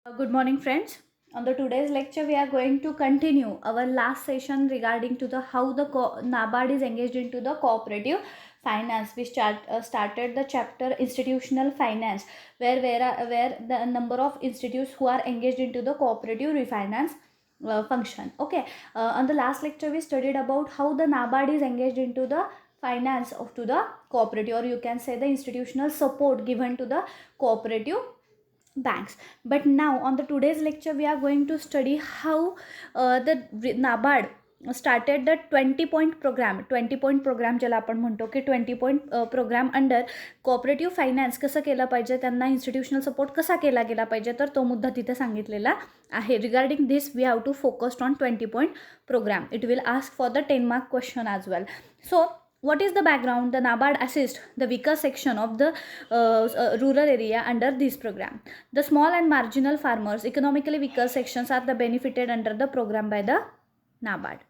Good morning, friends. On the today's lecture, we are going to continue our last session regarding to the how the NABARD is engaged into the cooperative finance. We started the chapter institutional finance, where the number of institutes who are engaged into the cooperative refinance function. Okay. On the last lecture, we studied about how the NABARD is engaged into the finance of to the cooperative, or you can say the institutional support given to the cooperative banks. But now on the today's lecture we are going to study how the NABARD started the 20 point program. 20 point program ज्याला आपण म्हणतो की 20 point program under cooperative finance कसं केलं पाहिजे, त्यांना institutional support कसा केला गेला पाहिजे, तर तो मुद्दा तिथे सांगितलेला आहे. Regarding this we have to focused on 20 point program. It will ask for the 10 mark question as well. So what is the background? The NABARD assists the weaker section of the rural area under this program. The small and marginal farmers, economically weaker sections, are the benefited under the program by the NABARD.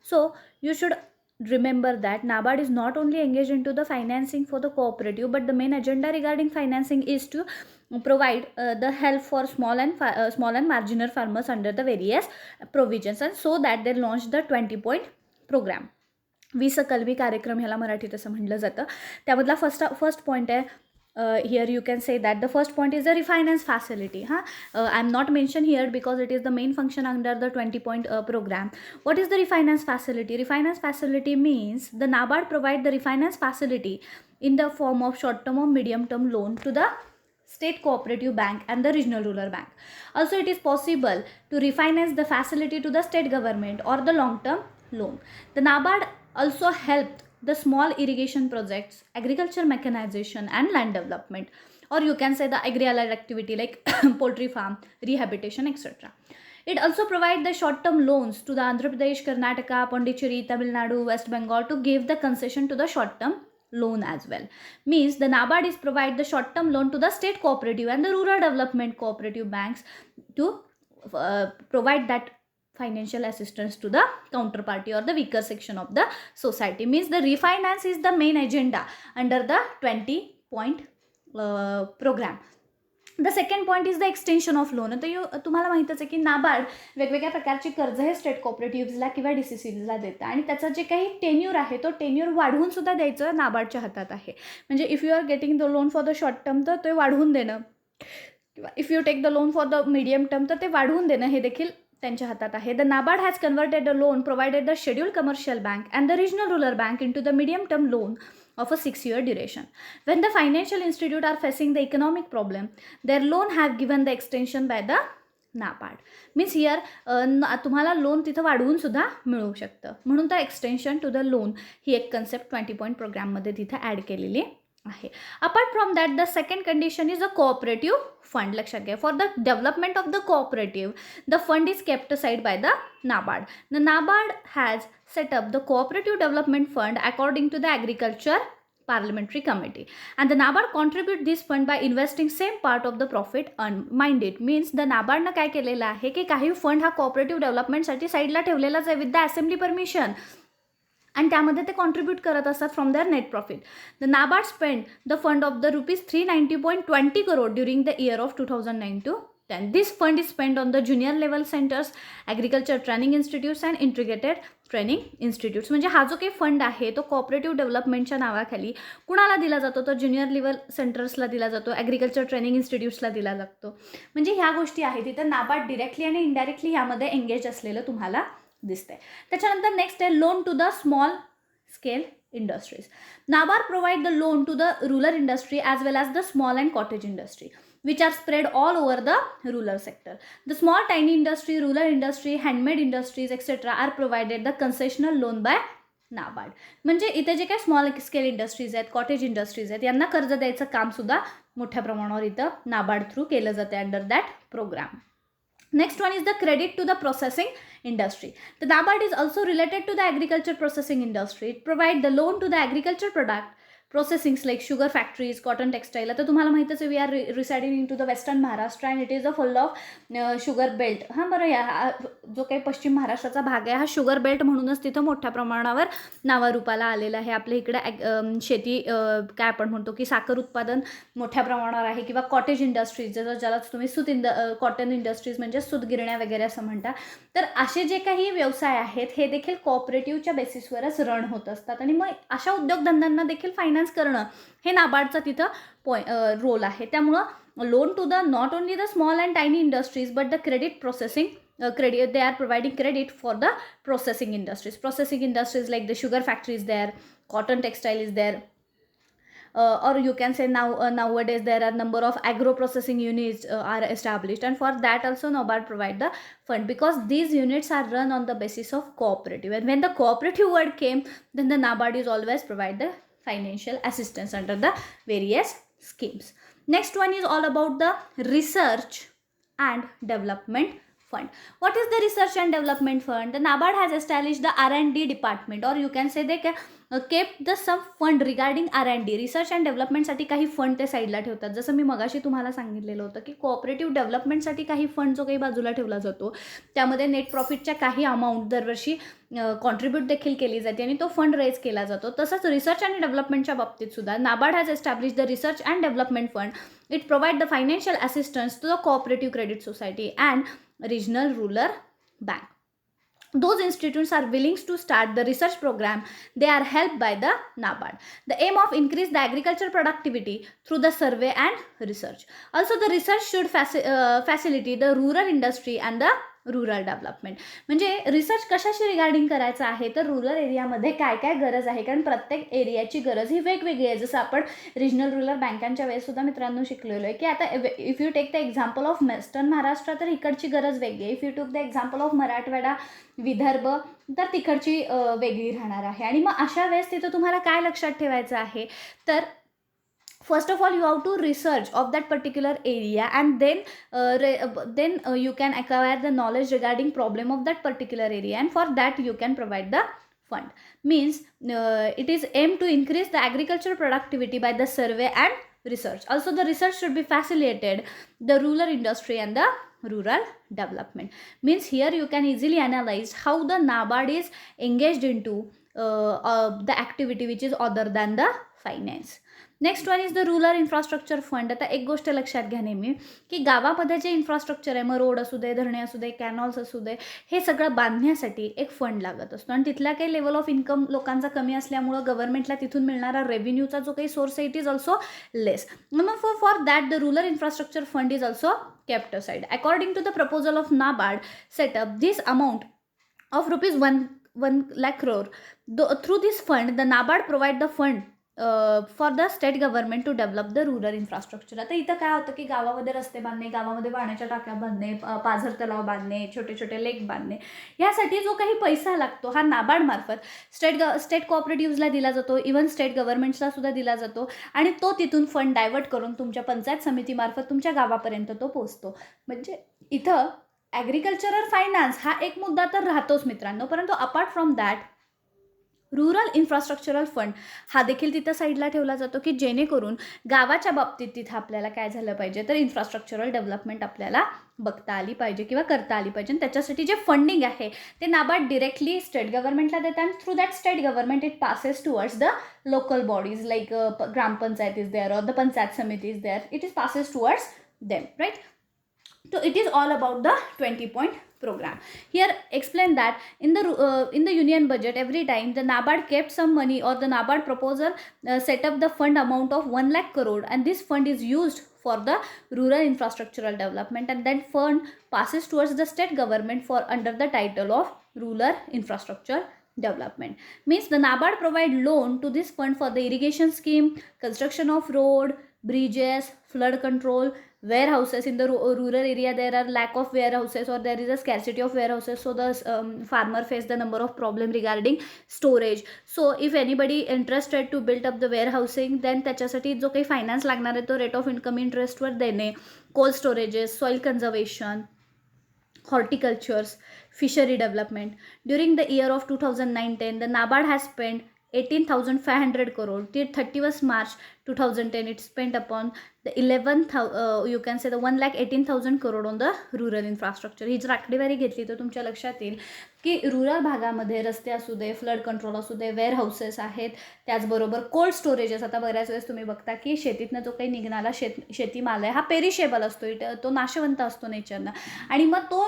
So you should remember that NABARD is not only engaged into the financing for the cooperative, but the main agenda regarding financing is to provide the help for small and marginal farmers under the various provisions, and so that they launched the 20 point program. 20 कलमी कार्यक्रम ह्याला मराठीत असं म्हटलं जातं. त्यामधला first point आहे. Here you can say that the first point is the refinance facility. I'm not mentioned here because it is the main function under the 20 point program. What is the refinance facility? Refinance facility means the NABARD provide the refinance facility in the form of short term or medium term loan to the state cooperative bank and the regional rural bank. Also, it is possible to refinance the facility to the state government or the long term loan. The NABARD also helped the small irrigation projects, agriculture mechanization and land development, or you can say the agri-allied activity like poultry farm, rehabilitation, etc. It also provides the short-term loans to the Andhra Pradesh, Karnataka, Pondicherry, Tamil Nadu, West Bengal to give the concession to the short-term loan as well. Means the NABARD is provide the short-term loan to the state cooperative and the rural development cooperative banks to provide that financial assistance to the counterparty or the weaker section of the society. Means the refinance is the main agenda under the 20 point program. The second point is the extension of loan. आता तुम्हाला माहीतच आहे की नाबार्ड वेगवेगळ्या प्रकारची कर्ज हे state कोऑपरेटिव्हजला किंवा DCCला देतं, आणि त्याचा जे काही टेन्यूर आहे तो टेन्यूर वाढवून सुद्धा द्यायचं नाबार्डच्या हातात आहे. म्हणजे if you are getting the loan for the short term तर ते वाढवून देणं, किंवा if you take the loan for the medium term तर ते वाढवून देणं हे देखील त्यांच्या हातात आहे. The NABARD has converted the loan provided the scheduled commercial bank and the regional rural bank in to the medium term loan of a 6-year duration. When the financial institute are facing the economic problem, their loan have given the extension by the NABARD. Means here तुम्हाला loan तिथं वाढवून सुद्धा मिळू शकतं, म्हणून तर extension to the loan ही एक concept 20 point प्रोग्राममध्ये तिथं ॲड केलेली आहे. Apart from that the second condition is a cooperative fund. लक्षात घ्या, for the development of the cooperative the fund is kept aside by the NABARD. The NABARD has set up the Cooperative Development Fund according to the Agriculture Parliamentary Committee, and the NABARD contribute this fund by investing same part of the profit earned. Mind it, means the NABARD ने काय केलेलं आहे की काही fund हा cooperative डेव्हलपमेंटसाठी साईडला ठेवलेलाच आहे with the assembly permission, आणि त्यामध्ये ते कॉन्ट्रीब्यूट करत असतात from their net profit. The NABARD spend the fund of the ₹390.20 crore during the year of 2009 to 10. This fund is spent on the junior level centers, agriculture training institutes and integrated training institutes. म्हणजे हा जो काही fund आहे तो cooperative डेव्हलपमेंटच्या नावाखाली कुणाला दिला जातो, तर ज्युनियर लेवल सेंटर्सला दिला जातो, ॲग्रिकल्चर ट्रेनिंग इन्स्टिट्यूट्सला दिला जातो. म्हणजे ह्या गोष्टी आहेत तिथं नाबार्ड डिरेक्टली आणि इनडायरेक्टली यामध्ये एंगेज असलेलं तुम्हाला दिसतंय. त्याच्यानंतर नेक्स्ट आहे loan to the small scale industries. NABARD provide the loan to the rural industry as well as the small and cottage industry which are spread all over the rural sector. The small tiny industry, rural industry, handmade industries etc. are provided the concessional loan by NABARD. म्हणजे इथे जे काही small scale industries आहेत, cottage industries आहेत, यांना कर्ज द्यायचं काम सुद्धा मोठ्या प्रमाणावर इथं नाबार्ड थ्रू केलं जाते under that program. Next one is the credit to the processing industry. The NABARD is also related to the agriculture processing industry. It provides the loan to the agriculture product processings like sugar factories, cotton textile. आता तुम्हाला माहितीच आहे we are residing in to the western Maharashtra and it is a full of sugar belt. हां बरं, या जो काही पश्चिम महाराष्ट्राचा भाग आहे हा शुगर बेल्ट म्हणूनच तिथं मोठ्या प्रमाणावर नावारूपाला आलेला आहे. आपल्या इकडे शेती काय आपण म्हणतो की साखर उत्पादन मोठ्या प्रमाणावर आहे, किंवा कॉटेज इंडस्ट्रीज ज्याला तुम्ही कॉटन इंडस्ट्रीज म्हणजे सूतगिरण्या वगैरे असं म्हणता. तर असे जे काही व्यवसाय आहेत हे देखील कोऑपरेटिव्हच्या बेसिसवरच रन होत असतात. आणि मग अशा उद्योगधंद्यांना देखील फायनान्स करणं हे नाबार्डचा तिथं रोल आहे. त्यामुळं loan to the not only the small and tiny industries but the credit processing credit, they are providing credit for the processing industries like the sugar factories there, cotton textile is there, or you can say nowadays there are number of agro processing units are established, and for that also NABARD provide the fund, because these units are run on the basis of cooperative, and when the cooperative word came, then the NABARD is always provide the financial assistance under the various schemes. Next one is all about the research and development fund. What is the research and development fund? The NABARD has established the R&D department, or you can say they kept the some fund regarding R&D, research and डेव्हलपमेंटसाठी काही fund ते साईडला ठेवतात. जसं मी मगाशी तुम्हाला सांगितलेलं होतं की कोऑपरेटिव्ह डेव्हलपमेंटसाठी काही फंड जो काही बाजूला ठेवला जातो, त्यामध्ये नेट प्रॉफिटच्या काही अमाऊंट दरवर्षी कॉन्ट्रीब्यूट देखील केली जाते आणि तो फंड रेज केला जातो. तसंच रिसर्च आणि डेव्हलपमेंटच्या बाबतीत सुद्धा NABARD has establish the research and development fund. It provide the financial assistance to the cooperative credit society and regional rural bank. Those institutes are willing to start the research program. They are helped by the NABARD. The aim of increase the agriculture productivity through the survey and research. Also the research should facilitate the rural industry and the rural development. म्हणजे research कशाशी regarding करायचं आहे तर rural एरियामध्ये काय काय गरज आहे, कारण प्रत्येक एरियाची गरज ही वेगवेगळी आहे. जसं आपण रिजनल रुरल बँकांच्या वेळेस सुद्धा मित्रांनो शिकलेलो आहे की आता if you take the example of western Maharashtra तर इकडची गरज वेगळी आहे. If you take the example of Marathwada, Vidarbha तर तिकडची वेगळी राहणार आहे. आणि मग अशा वेळेस तिथं तुम्हाला काय लक्षात ठेवायचं आहे तर first of all you have to research of that particular area, and then you can acquire the knowledge regarding problem of that particular area, and for that you can provide the fund. Means it is aimed to increase the agricultural productivity by the survey and research. Also the research should be facilitated the rural industry and the rural development. Means here you can easily analyze how the NABARD is engaged into the activity which is other than the finance. Next one is the rural infrastructure fund. आता एक गोष्ट लक्षात घ्या नेहमी की गावामध्ये जे infrastructure आहे, मग road असू दे, धरणे असू दे, कॅनॉल्स असू दे, हे सगळं बांधण्यासाठी एक फंड लागत असतो. आणि तिथला काही लेवल ऑफ इन्कम लोकांचा कमी असल्यामुळं गव्हर्नमेंटला तिथून मिळणारा रेव्हेन्यूचा जो काही सोर्स आहे it is also less. Mug for that the rural infrastructure fund is also kept aside. According to the proposal of NABARD set up, this amount of rupees 1 lakh crore. Through this fund, the NABARD provide the fund for the state government to develop the rural infrastructure. आता इथं काय होतं की गावामध्ये रस्ते बांधणे, गावामध्ये पाण्याच्या टाक्या बांधणे, पाझर तलाव बांधणे, छोटे छोटे लेक बांधणे, यासाठी जो काही पैसा लागतो हा नाबार्ड मार्फत स्टेट कोऑपरेटिव्हजला दिला जातो, इव्हन स्टेट गव्हर्नमेंट्सला सुद्धा दिला जातो, आणि तो तिथून फंड डायव्हर्ट करून तुमच्या पंचायत समितीमार्फत तुमच्या गावापर्यंत तो पोहोचतो. म्हणजे इथं ॲग्रिकल्चरल फायनान्स हा एक मुद्दा तर राहतोच मित्रांनो, परंतु apart from that rural infrastructural fund हा देखील तिथं साईडला ठेवला जातो की जेणेकरून गावाच्या बाबतीत तिथं आपल्याला काय झालं पाहिजे तर इन्फ्रास्ट्रक्चरल डेव्हलपमेंट आपल्याला बघता आली पाहिजे किंवा करता आली पाहिजे. आणि त्याच्यासाठी जे फंडिंग आहे ते नाबार्ड डिरेक्टली स्टेट गव्हर्नमेंटला देतात, आणि through that state government it passes towards the local bodies like gram panchayat is there or the panchayat samiti is there. It is passes towards them, right. So it is all about the 20-point program. Here explain that in the union budget every time the NABARD kept some money, or the NABARD proposal set up the fund amount of 1 lakh crore, and this fund is used for the rural infrastructural development, and that fund passes towards the state government for under the title of rural infrastructure development. Means the NABARD provide loan to this fund for the irrigation scheme, construction of road, bridges, flood control, warehouses. In the rural area there are lack of warehouses, or there is a scarcity of warehouses, so the farmer face the number of problem regarding storage. So if anybody interested to build up the warehousing, then त्याच्यासाठी जो काही finance लागणार आहे तो rate of income इंटरेस्टवर देणे, cold storages, soil conservation, horticultures, fishery development. During the year of 2009-10, the NABARD has spent 18,500 crore. Till 31st March 2010, it spent upon the 11,000 you can say the 1,18,000 crore on the rural infrastructure. ही जर आकडेवारी घेतली तर तुमच्या लक्षात येईल की rural भागामध्ये रस्ते असू दे, फ्लड कंट्रोल असू दे, वेअर हाऊसेस आहेत, त्याचबरोबर कोल्ड स्टोरेजेस. आता बऱ्याच वेळेस तुम्ही बघता की शेतीतनं जो काही निघणारा शेतीमाल आहे हा पेरिशेबल असतो, तो नाशवंत असतो नेचरनं, आणि मग तो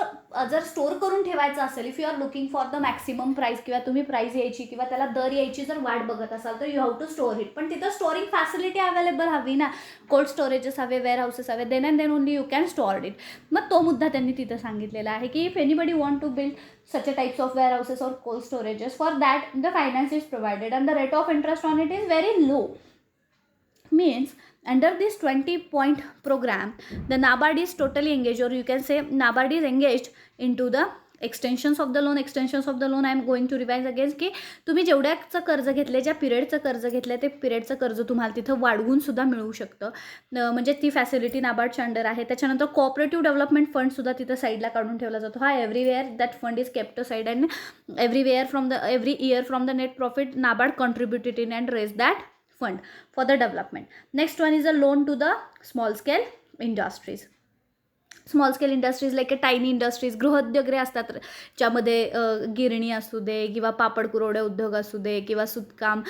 जर स्टोअर करून ठेवायचा असेल, if you are looking for the maximum price किंवा तुम्ही प्राईस यायची किंवा त्याला दर यायची जर वाट बघत असाल तर you have to store it. पण तिथं स्टोअरिंग फॅसिलिटी अवेलेबल हवी ना, कोल्ड स्टोरेजेस हवे, वेअर हाऊसेस हवे, then and then only you can store it. मग तो मुद्दा त्यांनी तिथं सांगितलेला आहे की if anybody want to build such a types of warehouses or cold storages, for that the finance is provided and the rate of interest on it is very low. Means under this 20-point program, the NABARD is totally engaged, or you can say NABARD is engaged into the extensions of the loan. I am going to revise again की तुम्ही जेवढ्याचं कर्ज घेतले, ज्या पिरियडचं कर्ज घेतलं ते पिरियडचं कर्ज तुम्हाला तिथं वाढवून सुद्धा मिळू शकतं. म्हणजे ती फॅसिलिटी नाबार्डच्या अंडर आहे. त्याच्यानंतर कोऑपरेटिव्ह डेव्हलपमेंट फंडसुद्धा तिथं साईडला काढून ठेवला जातो. हा everywhere that fund is kept side and every year from the net profit NABARD contributed in and raise that fund for the development. Next one is a loan to the small scale industries. Small scale industries like tiny industries, गृहोद्योग असतात ज्यामध्ये गिरणी असू दे किंवा पापड कुरवडे उद्योग असू दे किंवा सुतकाम,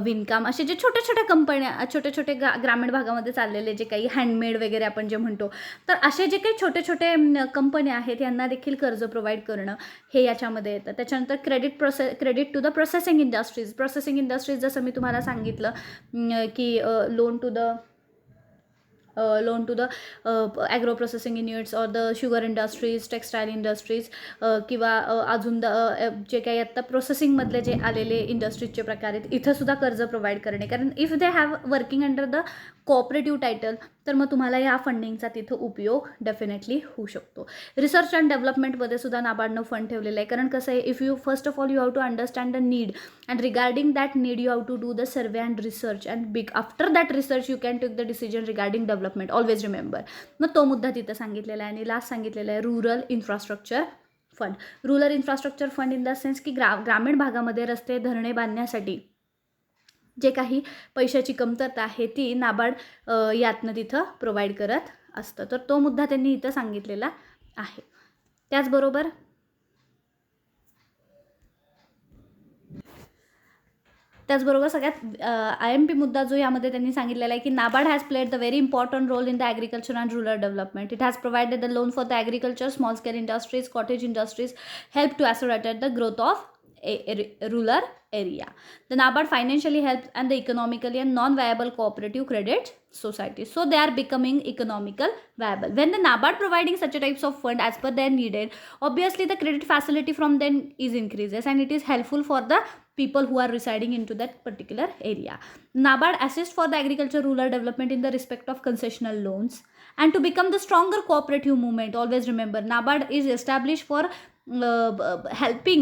विणकाम, असे जे छोट्या छोट्या कंपन्या, छोटे छोटे ग्रामीण भागामध्ये चाललेले जे काही हँडमेड वगैरे आपण जे म्हणतो, तर असे जे काही छोटे छोटे कंपन्या आहेत यांना देखील कर्ज प्रोव्हाइड करणं हे याच्यामध्ये येतं. त्याच्यानंतर credit to the processing industries जसं मी तुम्हाला सांगितलं की loan to the agro processing units or the sugar industries, textile industries किंवा अजून जे काही आत्ता प्रोसेसिंगमधले जे आलेले इंडस्ट्रीजचे प्रकार आहेत इथंसुद्धा कर्ज प्रोव्हाइड करणे. कारण if they have working under the cooperative title तर मग तुम्हाला ह्या फंडिंगचा तिथं उपयोग डेफिनेटली होऊ शकतो. रिसर्च अँड डेव्हलपमेंटमध्ये सुद्धा नाबार्डनं फंड ठेवलेलं आहे. कारण कसं आहे, if you first of all you have to understand the need and regarding that need you have to do the survey and research and after that research you can take the decision regarding development. Always remember. मग तो मुद्दा तिथं सांगितलेला आहे. आणि last सांगितलेला आहे rural infrastructure fund in the sense की ग्रामीण भागामध्ये रस्ते, धरणे बांधण्यासाठी जे काही पैशाची कमतरता आहे ती नाबार्ड यातनं तिथं प्रोव्हाइड करत असतं. तर तो मुद्दा त्यांनी इथं सांगितलेला आहे. त्याचबरोबर सगळ्यात IMP मुद्दा जो यामध्ये त्यांनी सांगितलेला आहे की NABARD has played the very important role in the agriculture and rural development. It has provided the loan for the agriculture, small scale industries, cottage industries, help to associate the growth of rural area. The NABARD financially helps and the economically and non-viable cooperative credit societies. So they are becoming economical viable. When the NABARD providing such a types of fund as per their needed, obviously the credit facility from them is increases and it is helpful for the people who are residing into that particular area. NABARD assists for the agriculture rural development in the respect of concessional loans and to become the stronger cooperative movement. Always remember, NABARD is established for helping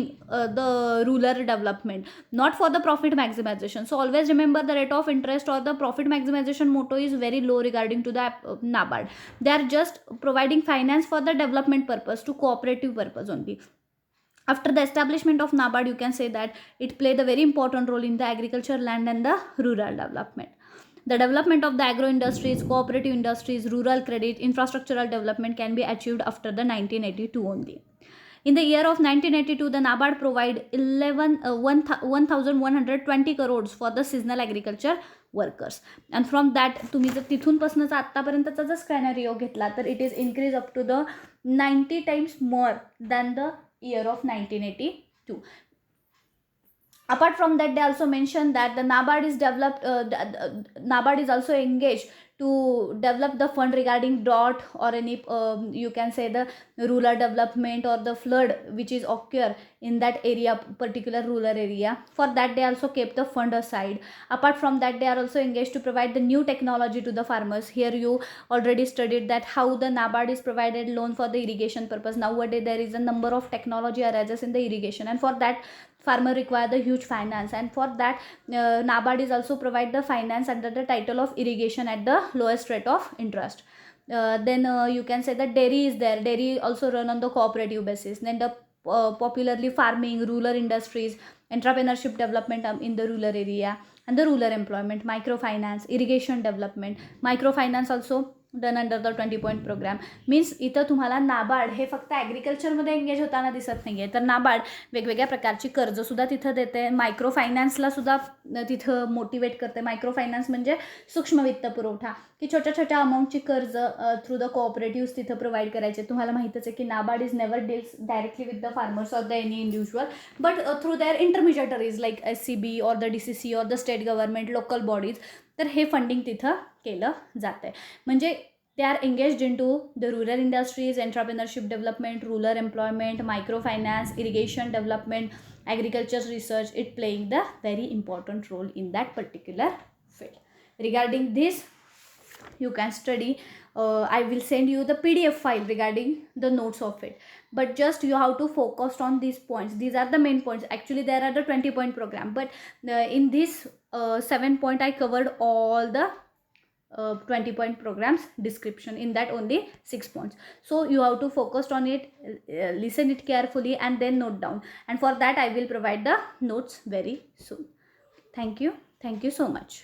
the rural development, not for the profit maximization. So always remember the rate of interest or the profit maximization motto is very low regarding to the NABARD. They are just providing finance for the development purpose, to cooperative purpose only. After the establishment of NABARD, you can say that it played a very important role in the agriculture, land and the rural development. The development of the agro industries, cooperative industries, rural credit, infrastructural development can be achieved after the 1982 only. In the year of 1982, the NABARD provide 1,120 crores for the seasonal agriculture workers. And from that, तुम्ही जर तिथूनपासूनचा आत्तापर्यंतचा जर स्कॅनरिओ घेतला तर it is increased up to the 90 times more than the year of 1982. Apart from that, they also mentioned that the NABARD is also engaged to develop the fund regarding drought or any you can say the rural development or the flood which is occur in that area, particular rural area. For that they also kept the fund aside. Apart from that, they are also engaged to provide the new technology to the farmers. Here you already studied that how the NABARD is provided loan for the irrigation purpose. Nowadays there is a number of technology arises in the irrigation, and for that farmer require the huge finance, and for that NABARD is also provide the finance under the title of irrigation at the lowest rate of interest. Then you can say that dairy is there. Dairy also run on the cooperative basis. Then the popularly farming, rural industries, entrepreneurship development in the rural area, and the rural employment, microfinance, irrigation development. Microfinance also done under the 20 point program. Means इथं तुम्हाला नाबार्ड हे फक्त ॲग्रिकल्चरमध्ये engage होताना दिसत नाही आहे, तर नाबार्ड वेगवेगळ्या प्रकारची कर्जसुद्धा तिथं देते. मायक्रो फायनान्सलासुद्धा तिथं मोटिवेट करते. मायक्रो फायनान्स म्हणजे सूक्ष्म वित्त पुरवठा, की छोट्या छोट्या अमाऊंटची कर्ज थ्रू द कोऑपरेटिव्स तिथं प्रोव्हाइड करायचे. तुम्हाला माहितच आहे की NABARD is never deals directly with the farmers or the any individual, but through their intermediaries like SCB or the DCC or the state government, local bodies. तर हे फंडिंग तिथं केलं जातं आहे. म्हणजे they are engaged into the rural industries, entrepreneurship development, rural employment, microfinance, irrigation development, agriculture research. It playing the very important role in that particular field. Regarding this, you can study. I will send you the PDF file regarding the notes of it. But just you have to focus on these points. These are the main points. Actually, there are the 20 point program. But in this 7 point, I covered all the 20 point programs description. In that only 6 points. So you have to focus on it, listen it carefully, and then note down. And for that, I will provide the notes very soon. Thank you. Thank you so much.